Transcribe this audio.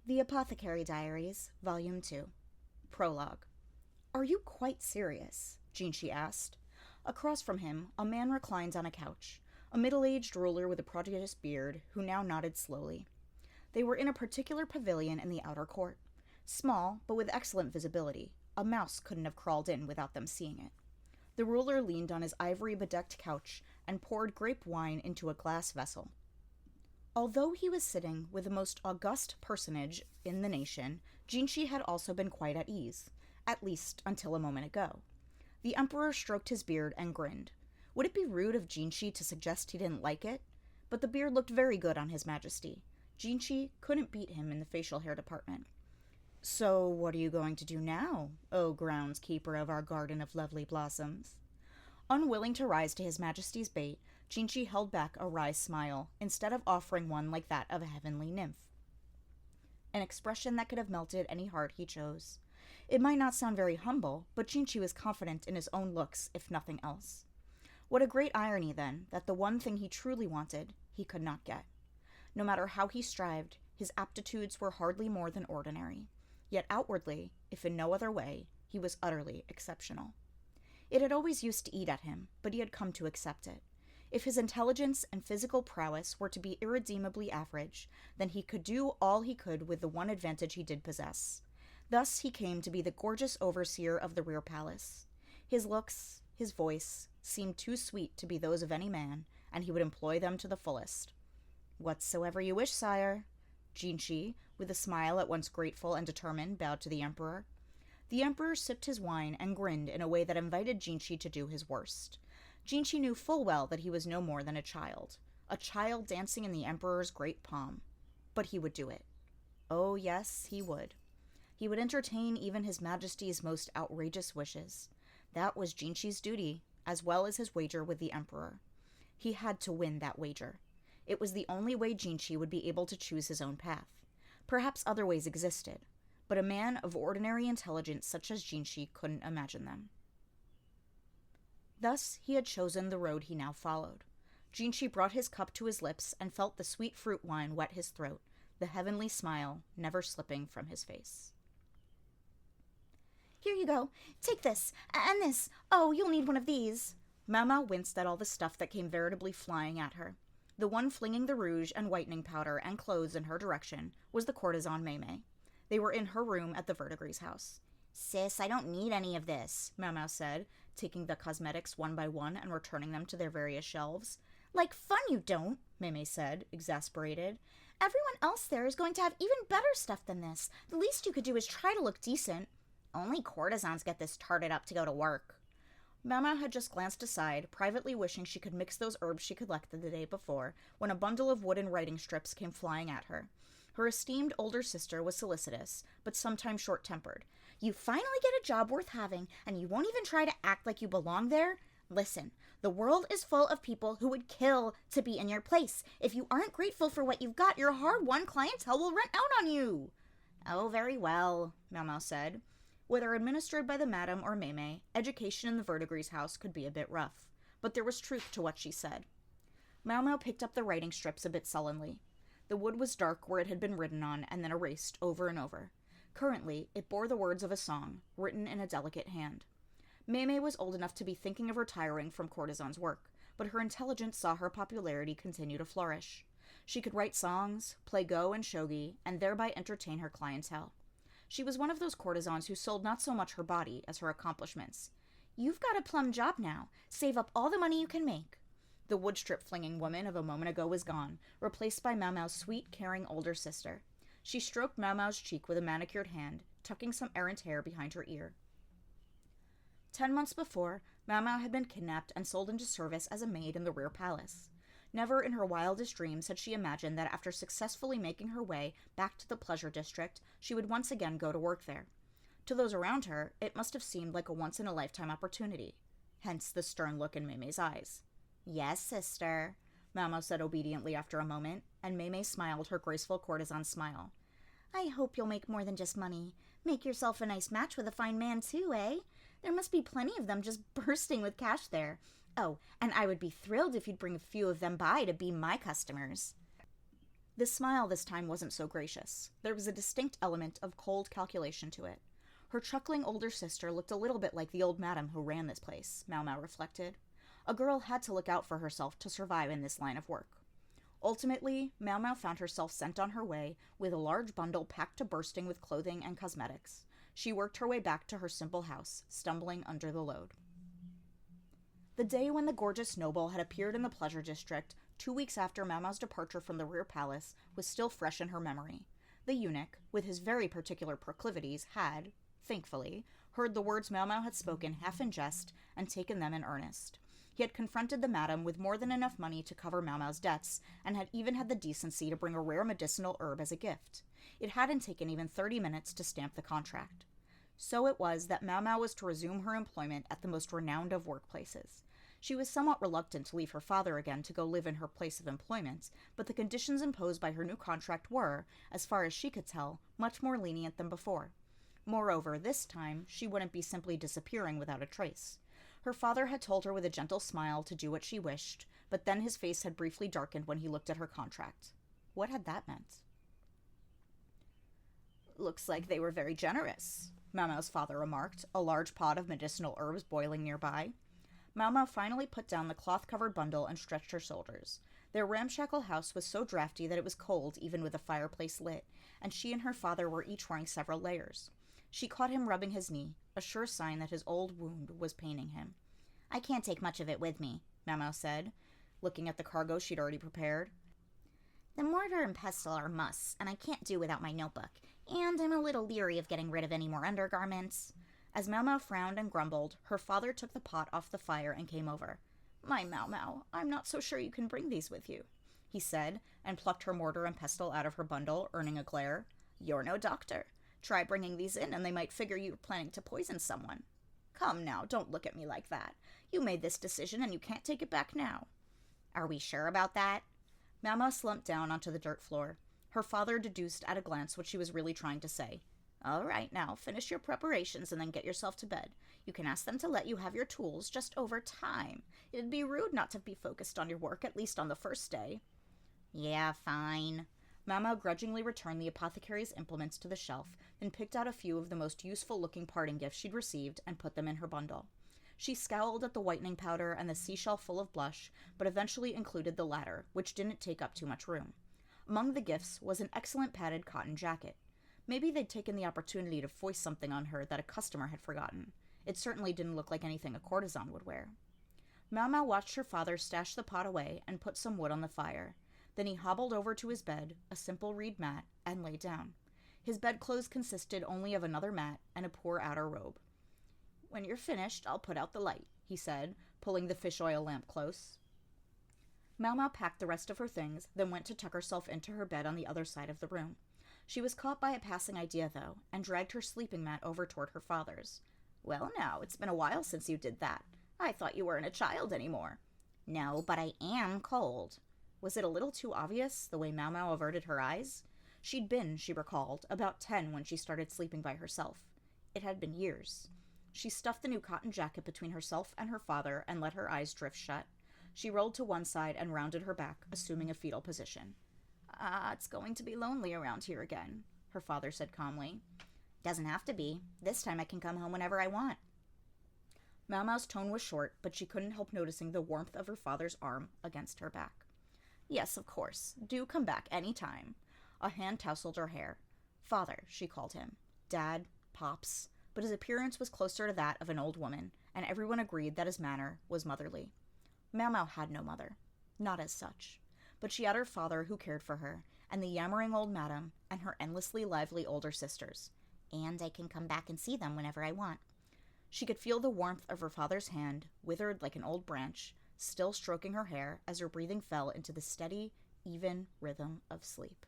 The Apothecary Diaries, Volume 2. Prologue. "Are you quite serious?" Jinshi asked. Across from him, a man reclines on a couch, a middle-aged ruler with a prodigious beard, who now nodded slowly. They were in a particular pavilion in the outer court. Small, but with excellent visibility. A mouse couldn't have crawled in without them seeing it. The ruler leaned on his ivory-bedecked couch and poured grape wine into a glass vessel. Although he was sitting with the most august personage in the nation, Jinshi had also been quite at ease, at least until a moment ago. The emperor stroked his beard and grinned. Would it be rude of Jinshi to suggest he didn't like it? But the beard looked very good on his majesty. Jinshi couldn't beat him in the facial hair department. "So what are you going to do now, O groundskeeper of our garden of lovely blossoms?" Unwilling to rise to his majesty's bait, Jinshi held back a wry smile, instead of offering one like that of a heavenly nymph. An expression that could have melted any heart he chose. It might not sound very humble, but Jinshi was confident in his own looks, if nothing else. What a great irony, then, that the one thing he truly wanted, he could not get. No matter how he strived, his aptitudes were hardly more than ordinary. Yet outwardly, if in no other way, he was utterly exceptional. It had always used to eat at him, but he had come to accept it. If his intelligence and physical prowess were to be irredeemably average, then he could do all he could with the one advantage he did possess. Thus he came to be the gorgeous overseer of the rear palace. His looks, his voice, seemed too sweet to be those of any man, and he would employ them to the fullest. "Whatsoever you wish, sire." Jinshi, with a smile at once grateful and determined, bowed to the emperor. The emperor sipped his wine and grinned in a way that invited Jinshi to do his worst. Jinshi knew full well that he was no more than a child dancing in the emperor's great palm. But he would do it. Oh yes, he would. He would entertain even his majesty's most outrageous wishes. That was Jinshi's duty, as well as his wager with the emperor. He had to win that wager. It was the only way Jinshi would be able to choose his own path. Perhaps other ways existed, but a man of ordinary intelligence such as Jinshi couldn't imagine them. Thus he had chosen the road he now followed. Jinshi brought his cup to his lips and felt the sweet fruit wine wet his throat, the heavenly smile never slipping from his face. "Here you go. Take this, and this. Oh, you'll need one of these." Mama winced at all the stuff that came veritably flying at her. The one flinging the rouge and whitening powder and clothes in her direction was the courtesan Maymay. They were in her room at the Verdigris house. "Sis, I don't need any of this," Mama said, taking the cosmetics one by one and returning them to their various shelves. "Like fun you don't," Maymay said, exasperated. "Everyone else there is going to have even better stuff than this. The least you could do is try to look decent." "Only courtesans get this tarted up to go to work." Mama had just glanced aside, privately wishing she could mix those herbs she collected the day before, when a bundle of wooden writing strips came flying at her. Her esteemed older sister was solicitous, but sometimes short-tempered. "You finally get a job worth having, and you won't even try to act like you belong there? Listen, the world is full of people who would kill to be in your place. If you aren't grateful for what you've got, your hard-won clientele will run out on you." "Oh, very well," Mama said. Whether administered by the madam or Maymay, education in the Verdigris house could be a bit rough, but there was truth to what she said. Mau picked up the writing strips a bit sullenly. The wood was dark where it had been written on and then erased over and over. Currently, it bore the words of a song, written in a delicate hand. Maymay was old enough to be thinking of retiring from courtesan's work, but her intelligence saw her popularity continue to flourish. She could write songs, play go and shogi, and thereby entertain her clientele. She was one of those courtesans who sold not so much her body as her accomplishments. "You've got a plum job now. Save up all the money you can make." The wood-strip-flinging woman of a moment ago was gone, replaced by Mau-Mau's sweet, caring older sister. She stroked Mau-Mau's cheek with a manicured hand, tucking some errant hair behind her ear. 10 months before, Mau-Mau had been kidnapped and sold into service as a maid in the rear palace. Never in her wildest dreams had she imagined that after successfully making her way back to the pleasure district, she would once again go to work there. To those around her, it must have seemed like a once-in-a-lifetime opportunity. Hence the stern look in Maymay's eyes. "Yes, sister," Mau-Mau said obediently after a moment, and Maymay smiled her graceful courtesan smile. "I hope you'll make more than just money. Make yourself a nice match with a fine man, too, eh? There must be plenty of them just bursting with cash there. Oh, and I would be thrilled if you'd bring a few of them by to be my customers." The smile this time wasn't so gracious. There was a distinct element of cold calculation to it. Her chuckling older sister looked a little bit like the old madam who ran this place, Mau Mau reflected. A girl had to look out for herself to survive in this line of work. Ultimately, Mau Mau found herself sent on her way with a large bundle packed to bursting with clothing and cosmetics. She worked her way back to her simple house, stumbling under the load. The day when the gorgeous noble had appeared in the pleasure district, 2 weeks after Mau Mau's departure from the rear palace, was still fresh in her memory. The eunuch, with his very particular proclivities, had, thankfully, heard the words Mau Mau had spoken half in jest and taken them in earnest. He had confronted the madam with more than enough money to cover Mau Mau's debts, and had even had the decency to bring a rare medicinal herb as a gift. It hadn't taken even 30 minutes to stamp the contract. So it was that Mau Mau was to resume her employment at the most renowned of workplaces. She was somewhat reluctant to leave her father again to go live in her place of employment, but the conditions imposed by her new contract were, as far as she could tell, much more lenient than before. Moreover, this time, she wouldn't be simply disappearing without a trace. Her father had told her with a gentle smile to do what she wished, but then his face had briefly darkened when he looked at her contract. What had that meant? "Looks like they were very generous," Mau Mau's father remarked, a large pot of medicinal herbs boiling nearby. Mau Mau finally put down the cloth-covered bundle and stretched her shoulders. Their ramshackle house was so drafty that it was cold even with the fireplace lit, and she and her father were each wearing several layers. She caught him rubbing his knee, a sure sign that his old wound was paining him. "I can't take much of it with me," Mau Mau said, looking at the cargo she'd already prepared. "The mortar and pestle are musts, and I can't do without my notebook, and I'm a little leery of getting rid of any more undergarments." As Mau Mau frowned and grumbled, her father took the pot off the fire and came over. "My Mau Mau, I'm not so sure you can bring these with you," he said, and plucked her mortar and pestle out of her bundle, earning a glare. "You're no doctor. Try bringing these in and they might figure you were planning to poison someone. Come now, don't look at me like that. You made this decision and you can't take it back now." "Are we sure about that?" Mau Mau slumped down onto the dirt floor. Her father deduced at a glance what she was really trying to say. "All right, now, finish your preparations and then get yourself to bed. You can ask them to let you have your tools just over time. It'd be rude not to be focused on your work, at least on the first day." "Yeah, fine." Mau Mau grudgingly returned the apothecary's implements to the shelf, then picked out a few of the most useful-looking parting gifts she'd received and put them in her bundle. She scowled at the whitening powder and the seashell full of blush, but eventually included the latter, which didn't take up too much room. Among the gifts was an excellent padded cotton jacket. Maybe they'd taken the opportunity to foist something on her that a customer had forgotten. It certainly didn't look like anything a courtesan would wear. Mau Mau watched her father stash the pot away and put some wood on the fire. Then he hobbled over to his bed, a simple reed mat, and lay down. His bedclothes consisted only of another mat and a poor outer robe. "When you're finished, I'll put out the light," he said, pulling the fish oil lamp close. Mau Mau packed the rest of her things, then went to tuck herself into her bed on the other side of the room. She was caught by a passing idea, though, and dragged her sleeping mat over toward her father's. "Well, now, it's been a while since you did that. I thought you weren't a child anymore." "No, but I am cold." Was it a little too obvious, the way Mau Mau averted her eyes? She'd been, she recalled, about 10 when she started sleeping by herself. It had been years. She stuffed the new cotton jacket between herself and her father and let her eyes drift shut. She rolled to one side and rounded her back, assuming a fetal position. It's going to be lonely around here again," her father said calmly. "Doesn't have to be. This time I can come home whenever I want." Mau Mau's tone was short, but she couldn't help noticing the warmth of her father's arm against her back. "Yes, of course. Do come back any time." A hand tousled her hair. "Father," she called him. Dad, Pops, but his appearance was closer to that of an old woman, and everyone agreed that his manner was motherly. Mau Mau had no mother. Not as such. But she had her father who cared for her, and the yammering old madam, and her endlessly lively older sisters. "And I can come back and see them whenever I want." She could feel the warmth of her father's hand, withered like an old branch, still stroking her hair as her breathing fell into the steady, even rhythm of sleep.